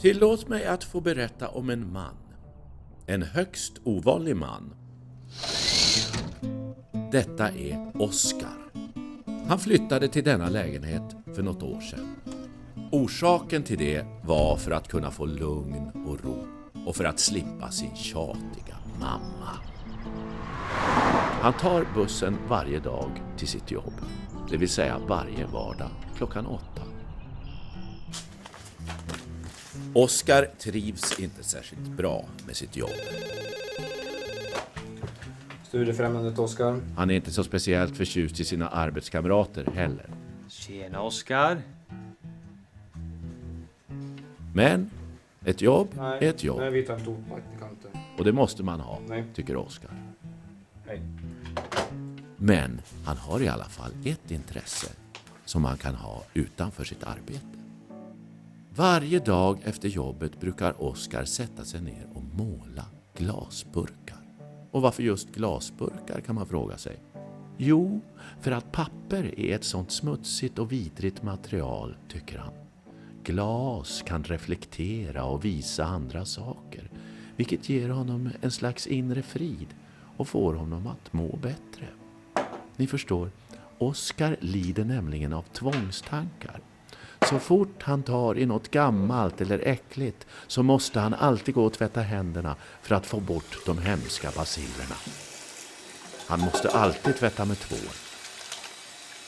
Tillåt mig att få berätta om en man. En högst ovanlig man. Detta är Oskar. Han flyttade till denna lägenhet för något år sedan. Orsaken till det var för att kunna få lugn och ro och för att slippa sin tjatiga mamma. Han tar bussen varje dag till sitt jobb, det vill säga varje vardag klockan 8. Oskar trivs inte särskilt bra med sitt jobb. Studiefrämjandet Oskar. Han är inte så speciellt förtjust i sina arbetskamrater heller. Tjena Oskar. Men ett jobb är ett jobb. Nej, vi tar inte åt praktikanter. Och det måste man ha, Nej. tycker Oskar. Nej. Men han har i alla fall ett intresse som man kan ha utanför sitt arbete. Varje dag efter jobbet brukar Oskar sätta sig ner och måla glasburkar. Och varför just glasburkar kan man fråga sig? Jo, för att papper är ett sånt smutsigt och vidrigt material, tycker han. Glas kan reflektera och visa andra saker, vilket ger honom en slags inre frid och får honom att må bättre. Ni förstår, Oskar lider nämligen av tvångstankar. Så fort han tar i något gammalt eller äckligt så måste han alltid gå och tvätta händerna för att få bort de hemska bacillerna. Han måste alltid tvätta med tvål.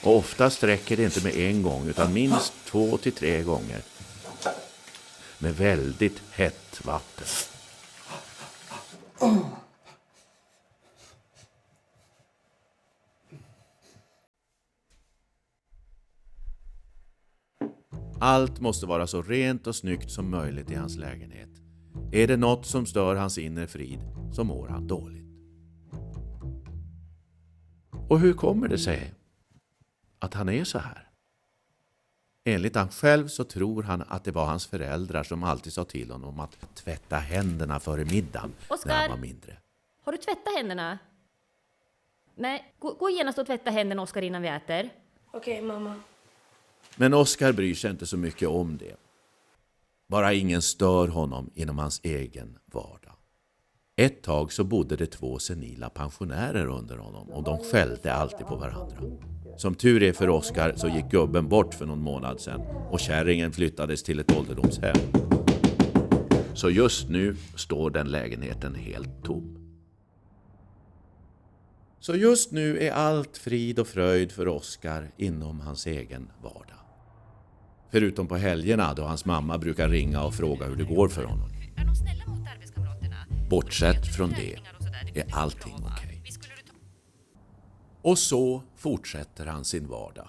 Och oftast räcker det inte med en gång utan minst 2 till 3 gånger. Med väldigt hett vatten. Allt måste vara så rent och snyggt som möjligt i hans lägenhet. Är det något som stör hans inre frid så mår han dåligt. Och hur kommer det sig att han är så här? Enligt han själv så tror han att det var hans föräldrar som alltid sa till honom att tvätta händerna före middagen Oskar, när han var mindre. har du tvättat händerna? Nej, gå genast och tvätta händerna, Oskar, innan vi äter. Okej, mamma. Men Oskar bryr sig inte så mycket om det. Bara ingen stör honom inom hans egen vardag. Ett tag så bodde det 2 senila pensionärer under honom och de skällde alltid på varandra. Som tur är för Oskar så gick gubben bort för någon månad sedan och kärringen flyttades till ett ålderdomshem. Så just nu står den lägenheten helt tom. Så just nu är allt frid och fröjd för Oskar inom hans egen vardag. Förutom på helgerna då hans mamma brukar ringa och fråga hur det går för honom. Är de snälla mot arbetskamraterna? Bortsett från det är allting okej. Och så fortsätter han sin vardag.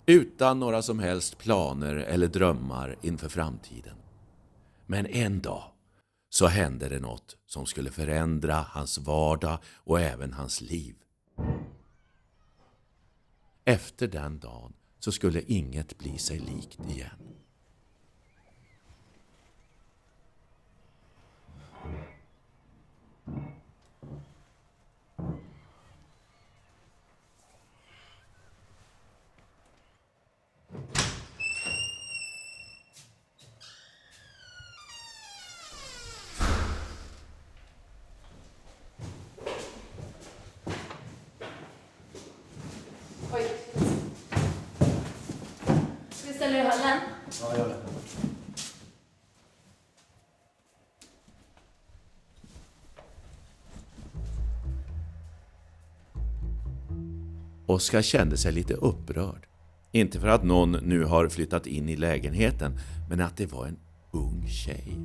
Utan några som helst planer eller drömmar inför framtiden. Men en dag så hände det något som skulle förändra hans vardag och även hans liv. Efter den dagen så skulle inget bli sig likt igen. Oj. Ska vi ställa dig i hallen? Ja, gör det. Oskar kände sig lite upprörd. Inte för att någon nu har flyttat in i lägenheten, men att det var en ung tjej.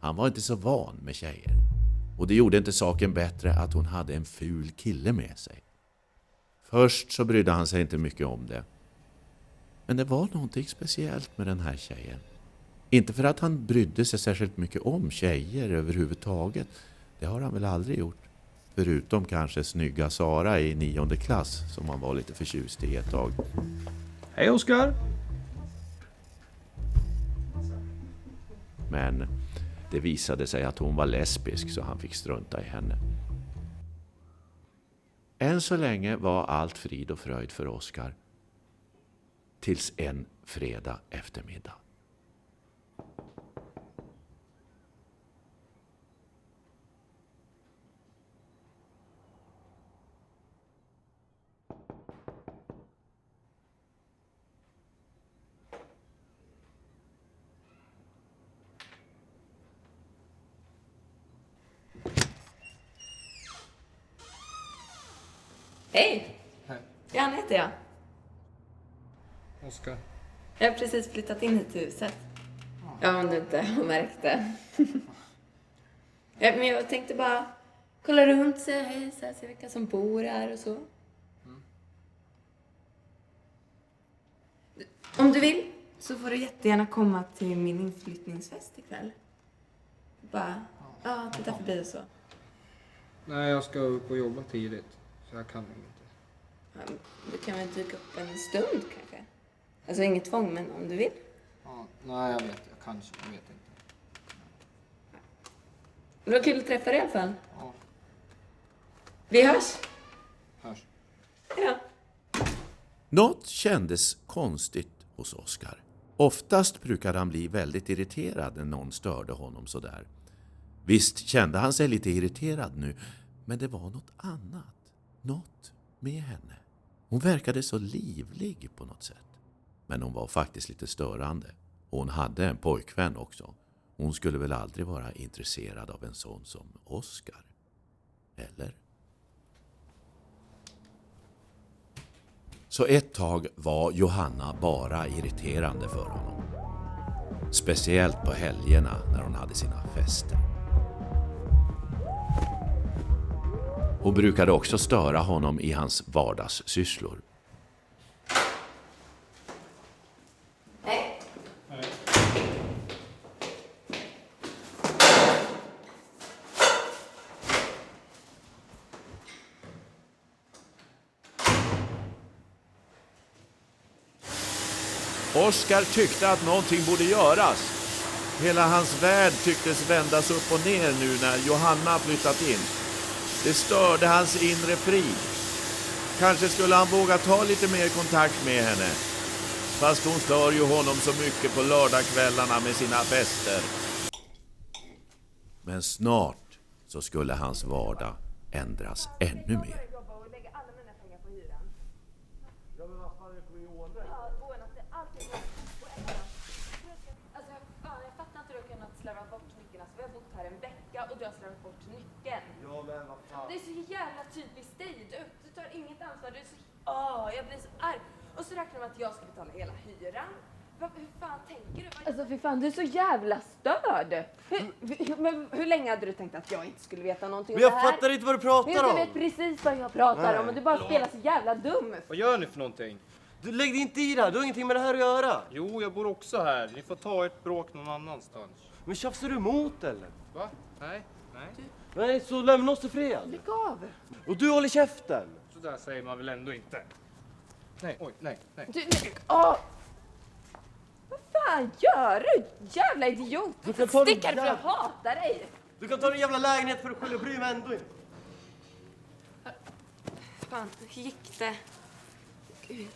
Han var inte så van med tjejer. Och det gjorde inte saken bättre att hon hade en ful kille med sig. Först så brydde han sig inte mycket om det. Men det var någonting speciellt med den här tjejen. Inte för att han brydde sig särskilt mycket om tjejer överhuvudtaget. Det har han väl aldrig gjort. Förutom kanske snygga Sara i 9:e klass som han var lite förtjust i ett tag. Hej Oskar. Men det visade sig att hon var lesbisk så han fick strunta i henne. Än så länge var allt frid och fröjd för Oskar. Tills en fredag eftermiddag. Hej! Hej. Johanna heter jag. Oskar. Jag har precis flyttat in hit till huset. Ja, om du inte har märkt det. Ja, men jag tänkte bara kolla runt, säga hej, se vilka som bor här och så. Om du vill så får du jättegärna komma till min inflyttningsfest ikväll. Bara, titta förbi och så. Nej, jag ska upp och jobba tidigt. Så jag kan inte. Ja, du kan väl dyka upp en stund kanske? Alltså inget tvång, men om du vill. Ja, nej, jag vet. Jag vet inte. Det var kul att träffa dig i alla fall. Ja, Vi hörs. hörs. Ja. Något kändes konstigt hos Oskar. Oftast brukade han bli väldigt irriterad när någon störde honom sådär. Visst kände han sig lite irriterad nu, men det var något annat. Något med henne. Hon verkade så livlig på något sätt. Men hon var faktiskt lite störande. Hon hade en pojkvän också. Hon skulle väl aldrig vara intresserad av en sån som Oskar. Eller? Så ett tag var Johanna bara irriterande för honom. Speciellt på helgerna när hon hade sina fester. Hon brukade också störa honom i hans vardagssysslor. Hej. Oskar tyckte att någonting borde göras. Hela hans värld tycktes vändas upp och ner nu när Johanna flyttat in. Det störde hans inre frid. Kanske skulle han våga ta lite mer kontakt med henne. Fast hon stör ju honom så mycket på lördagskvällarna med sina fester. Men snart så skulle hans vardag ändras ännu mer. Jag fattar inte hur du har kunnat slarva bort nyckeln. Alltså, vi har bott här en vecka och du har slarvat bort nyckeln. Ja, men vad fan. Det är så jävla typiskt dig. Du tar inget ansvar. Du är så... jag blir så arg. Och så räknar de att jag ska betala hela hyran. Hur fan tänker du? Alltså för fan, du är så jävla störd. Hur länge hade du tänkt att jag inte skulle veta någonting Men om jag det här? fattar inte vad du pratar Du om. vet precis vad jag pratar om och du bara spelar så jävla dum. Vad gör ni för någonting? Du lägg dig inte i det här. Du har ingenting med det här att göra. Jo, jag bor också här. Ni får ta ert bråk någon annanstans. Men tjafsar du emot eller? Va? Nej. Nej, så lämna oss i fred. Lägg av. Och du håller käften. Så där säger man väl ändå inte. Nej, oj, nej. Vad fan gör du? Jävla idiot. Du kan ta Stick här för din jag hatar dig. Du kan ta din jävla lägenhet för att skylla bry mig ändå inte. Fan, hur gick det? Gud.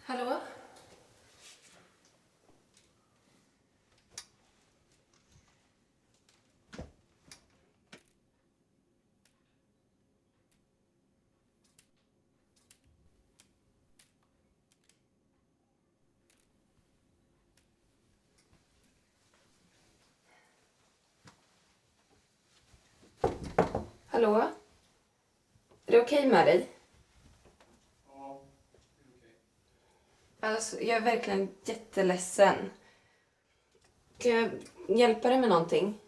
Hallå? Hallå? Är det okej med dig? Ja, det är okej. Alltså, jag är verkligen jätteledsen. Kan jag hjälpa dig med någonting?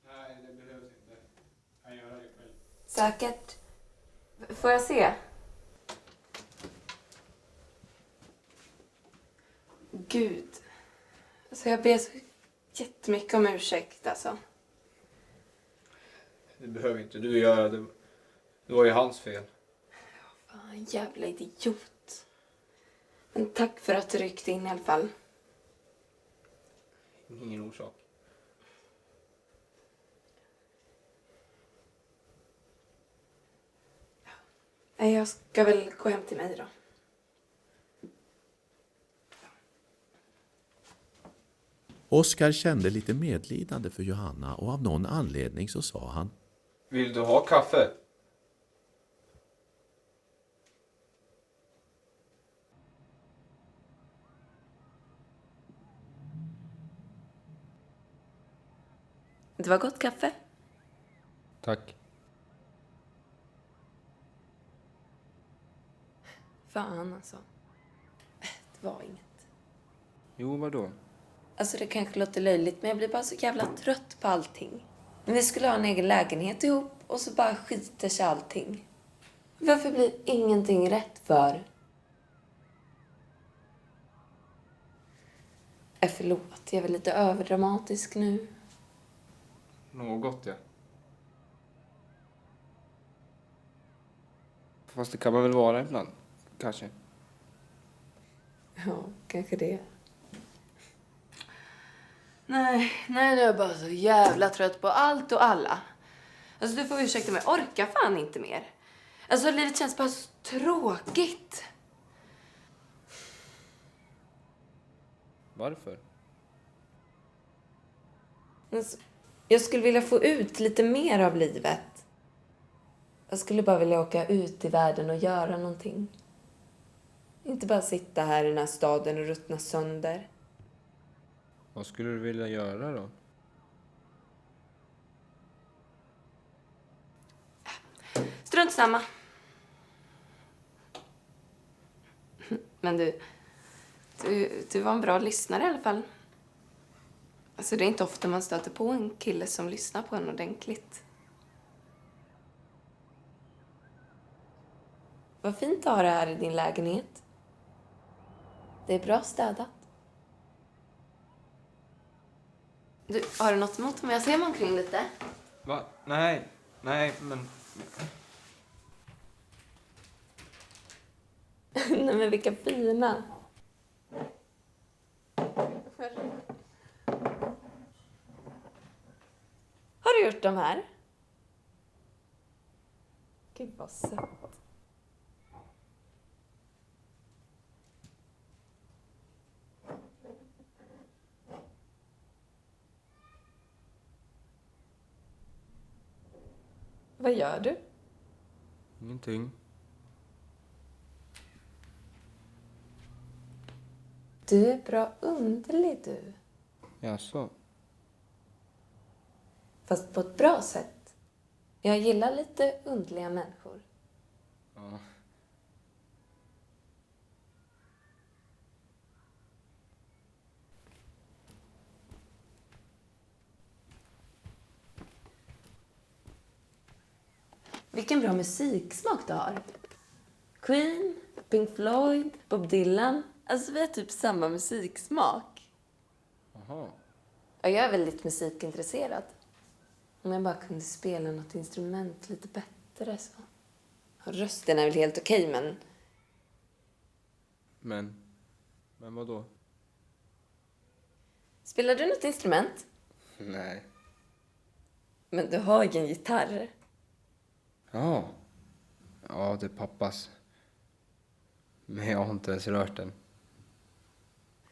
Nej, det behövs inte. Jag kan göra det själv. Säkert. Får jag se? Gud. Alltså, jag ber så jättemycket om ursäkt, alltså. Det behöver inte du göra. Det var ju hans fel. Fan, jävla idiot. Men tack för att du ryckte in i alla fall. Ingen orsak. Nej, jag ska väl gå hem till mig då. Oskar kände lite medlidande för Johanna och av någon anledning så sa han: Vill du ha kaffe? inte vara gott kaffe? Tack. Fan alltså. Det var inget. Jo, vadå? Alltså det kanske låter löjligt, men jag blir bara så jävla trött på allting. Men vi skulle ha en egen lägenhet ihop och så bara skiter sig allting. Varför blir ingenting rätt för? Förlåt, jag är väl lite överdramatisk nu. Något, ja. Fast det kan man väl vara ibland, kanske. Ja, kanske det. Nej, nu är jag bara så jävla trött på allt och alla. Alltså du får ursäkta mig, jag orkar fan inte mer. Alltså livet känns bara så tråkigt. Varför? Alltså, jag skulle vilja få ut lite mer av livet. Jag skulle bara vilja åka ut i världen och göra någonting. Inte bara sitta här i den här staden och ruttna sönder. Vad skulle du vilja göra då? Strunt samma. Men du var en bra lyssnare i alla fall. Alltså det är inte ofta man stöter på en kille som lyssnar på en ordentligt. Vad fint att ha det här i din lägenhet. Det är bra städat. Du, har du något emot om jag ser mig omkring lite? Va? Nej, men... Nej men vilka fina. Har du gjort de här? Gud vad sött. Vad gör du? Ingenting. Du är bra underlig du. Jaså? Fast på ett bra sätt. Jag gillar lite underliga människor. Ja. Vilken bra musiksmak du har. Queen, Pink Floyd, Bob Dylan. Alltså vi har typ samma musiksmak. Aha. Ja, jag är väldigt musikintresserad. Om jag bara kunde spela något instrument lite bättre så. Rösten är väl helt okej, men... Men vadå? Spelar du något instrument? Nej. Men du har ju en gitarr. Ja. Ja, det är pappas. Men jag har inte ens rört den.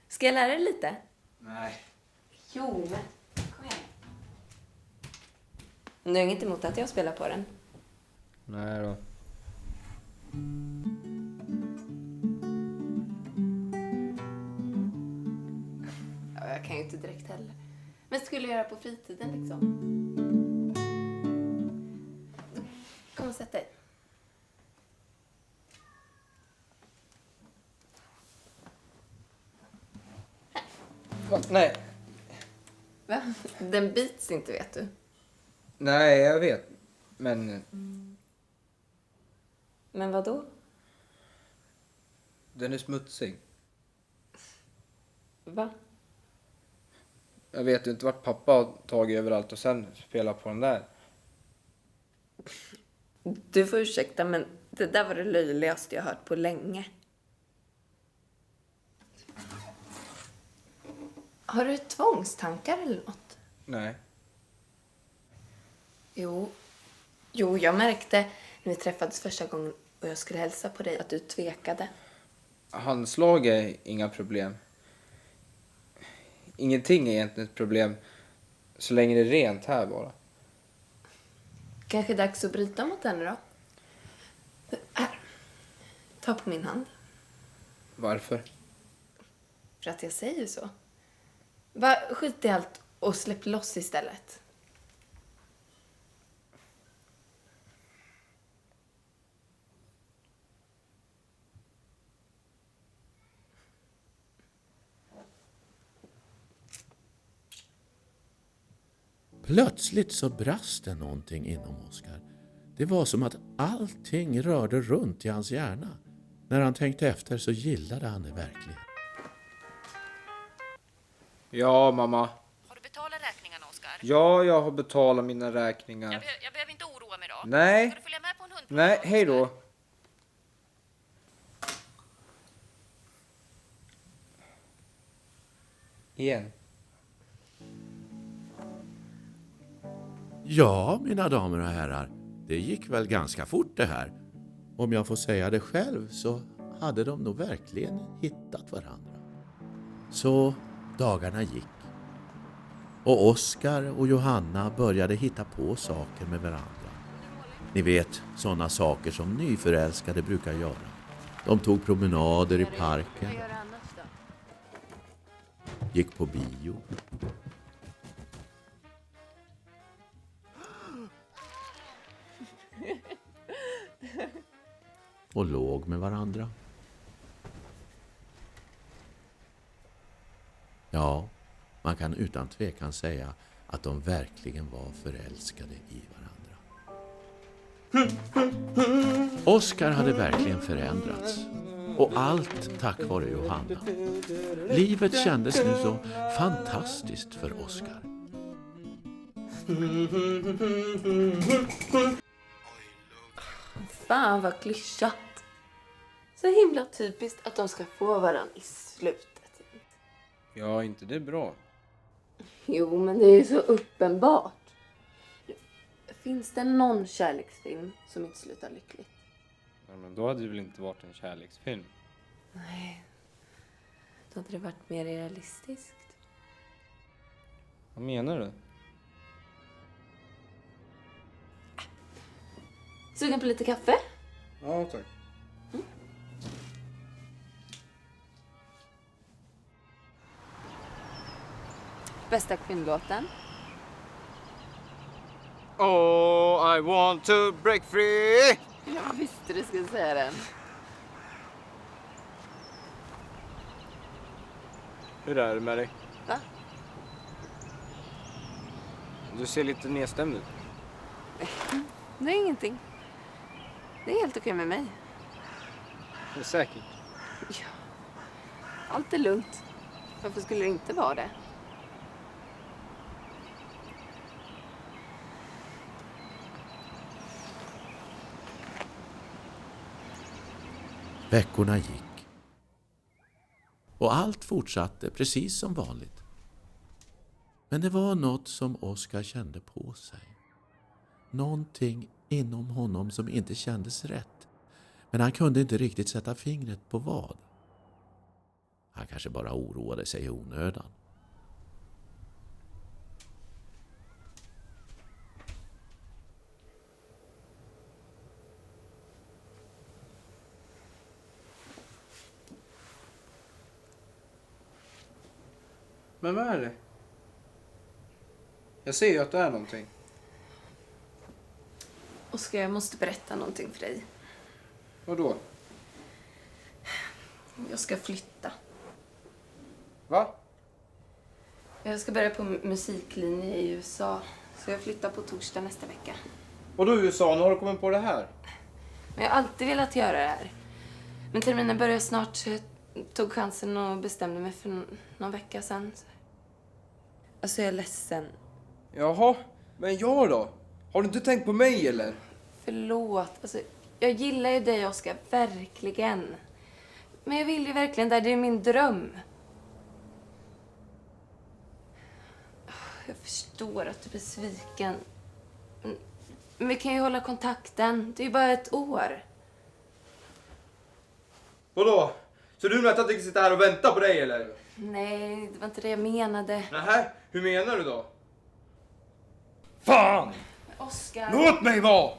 Ska jag lära dig lite? Nej. Jo, men kom igen. Du har inget emot att jag spelar på den? Nej då. Ja, jag kan ju inte direkt heller. Men skulle jag göra på fritiden liksom? Kom och sätt dig. Va? Nej. Va? Den bits inte, vet du. Nej, jag vet. Men Men vad då? den är smutsig. Va? Jag vet ju inte vart pappa har tagit överallt och sen spelat på den där. Du får ursäkta, men det där var det löjligaste jag hört på länge. Har du tvångstankar eller något? Nej. Jo, jag märkte när vi träffades första gången och jag skulle hälsa på dig att du tvekade. Handslag är inga problem. Ingenting är egentligen ett problem så länge det är rent här bara. Kanske dags att bryta mot henne då? Här, ta på min hand. Varför? För att jag säger så. Bara skit i allt och släpp loss istället. Plötsligt så brast det någonting inom Oskar. Det var som att allting rörde runt i hans hjärna. När han tänkte efter så gillade han det verkligen. Ja, mamma. Har du betalat räkningarna, Oskar? Ja, jag har betalat mina räkningar. Jag behöver inte oroa mig då. Nej. Ska du följa med på en hund? Nej, hej då. Igen. Ja, mina damer och herrar, det gick väl ganska fort det här. Om jag får säga det själv så hade de nog verkligen hittat varandra. Så dagarna gick. Och Oskar och Johanna började hitta på saker med varandra. Ni vet, sådana saker som nyförälskade brukar göra. De tog promenader i parken. Gick på bio. Och låg med varandra. Ja, man kan utan tvekan säga att de verkligen var förälskade i varandra. Oskar hade verkligen förändrats. Och allt tack vare Johanna. Livet kändes nu så fantastiskt för Oskar. Fan vad klyschat. Så himla typiskt att de ska få varann i slutet. Ja, inte det är bra. Jo, men det är ju så uppenbart. Finns det någon kärleksfilm som inte slutar lyckligt? Ja, men då hade det väl inte varit en kärleksfilm. Nej. Då hade det varit mer realistiskt. Vad menar du? Sugen på lite kaffe? Ja, tack. Bästa kvinnlåten? Oh, I want to break free! Jag visste du skulle säga den. Hur är det med dig? Va? Du ser lite nedstämd ut. Det är ingenting. Det är helt okej med mig. Är du säker? Ja. Allt är lugnt. Varför skulle det inte vara det? Veckorna gick. Och allt fortsatte precis som vanligt. Men det var något som Oskar kände på sig. Någonting inom honom som inte kändes rätt. Men han kunde inte riktigt sätta fingret på vad. Han kanske bara oroade sig i onödan. Men vad är det? Jag ser ju att det är någonting. Oskar, jag måste berätta någonting för dig. Vadå? Jag ska flytta. Va? Jag ska börja på musiklinje i USA. Så jag flyttar på torsdag nästa vecka. Och då USA, nu har du kommit på det här? Men jag har alltid velat göra det här. Men terminen börjar snart så jag tog chansen och bestämde mig för någon vecka sedan. Alltså jag är ledsen. Jaha, men jag då? Har du inte tänkt på mig eller? Förlåt. Alltså, jag gillar ju dig, Oskar. Verkligen. Men jag vill ju verkligen där. Det är min dröm. Jag förstår att du är besviken. Men vi kan ju hålla kontakten. Det är ju bara ett år. Vadå? Så du menar att jag tänker sitta här och vänta på dig eller? Nej, det var inte det jag menade. Nähä, hur menar du då? Fan! Oskar. Låt mig vara!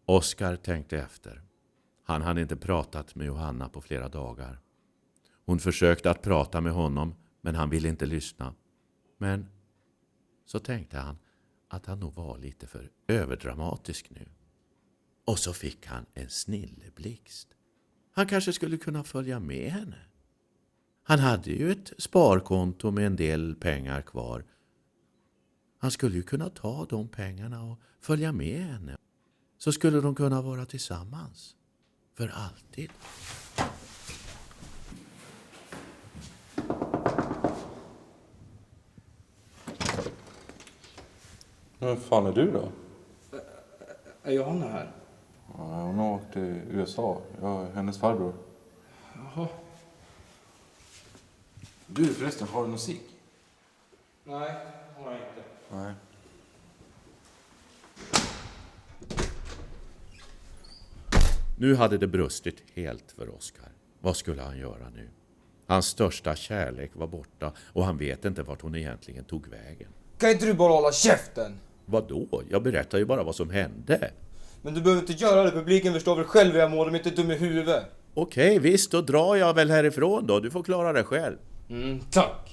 Oskar tänkte efter. Han hade inte pratat med Johanna på flera dagar. Hon försökte att prata med honom, men han ville inte lyssna. Men så tänkte han att han nog var lite för överdramatisk nu. Och så fick han en snilleblixt. Han kanske skulle kunna följa med henne. Han hade ju ett sparkonto med en del pengar kvar. Han skulle ju kunna ta de pengarna och följa med henne. Så skulle de kunna vara tillsammans. För alltid. Men fan är du då? Är Johanna här? Ja, hon har åkt till USA. Jag är hennes farbror. Jaha. Du förresten, har du musik? Nej, har jag inte. Nej. Nu hade det brustit helt för Oskar. Vad skulle han göra nu? Hans största kärlek var borta och han vet inte vart hon egentligen tog vägen. Kan inte du bara hålla käften? Vadå? Jag berättar ju bara vad som hände. Men du behöver inte göra det, publiken förstår väl själv hur jag mår, de är inte dum i huvudet. Okej, visst, då drar jag väl härifrån då. Du får klara det själv. Tack.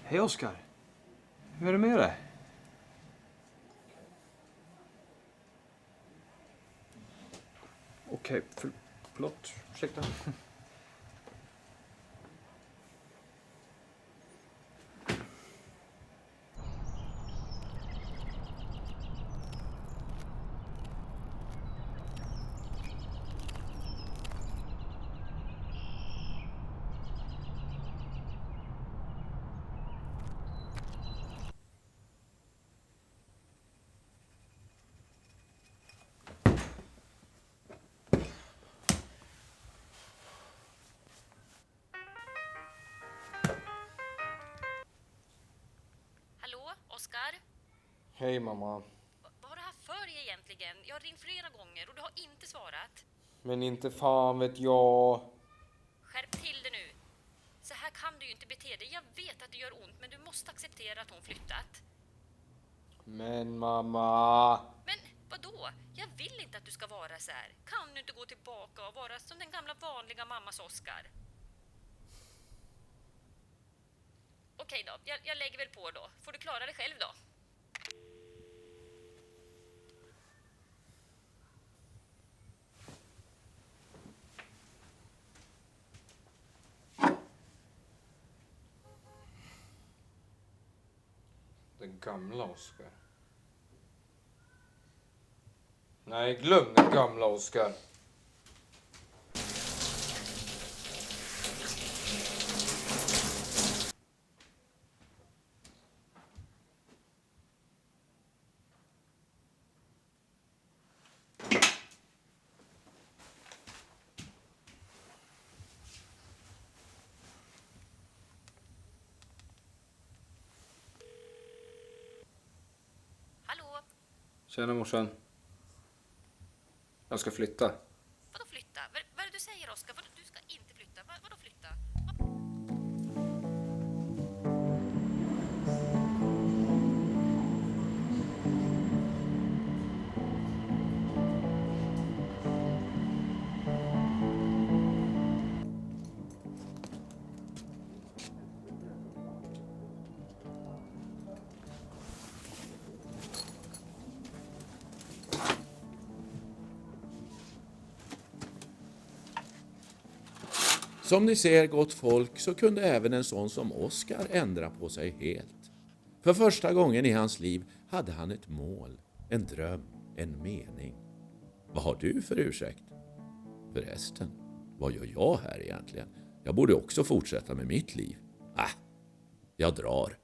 Hej Oskar. Hur är det med dig? Okej, förlåt. Ursäkta. Hallå, Oskar? Hej mamma. Vad har du haft för dig egentligen? Jag har ringt flera gånger och du har inte svarat. Men inte fan vet jag. Skärp till det nu. Så här kan du ju inte bete dig. Jag vet att det gör ont, men du måste acceptera att hon flyttat. Men mamma. Men vadå? Jag vill inte att du ska vara så här. Kan du inte gå tillbaka och vara som den gamla vanliga mammas Oskar? Okej då, jag lägger väl på då. Får du klara dig själv då? Den gamla Oskar. Nej, glöm den gamla Oskar. Hallå? Tjena morsan. Jag ska flytta. Vadå flytta? Vad är det du säger, Oskar? Du ska inte flytta. Vadå flytta? Som ni ser, gott folk, så kunde även en sån som Oskar ändra på sig helt. För första gången i hans liv hade han ett mål, en dröm, en mening. Vad har du för ursäkt? Förresten, vad gör jag här egentligen? Jag borde också fortsätta med mitt liv. Jag drar.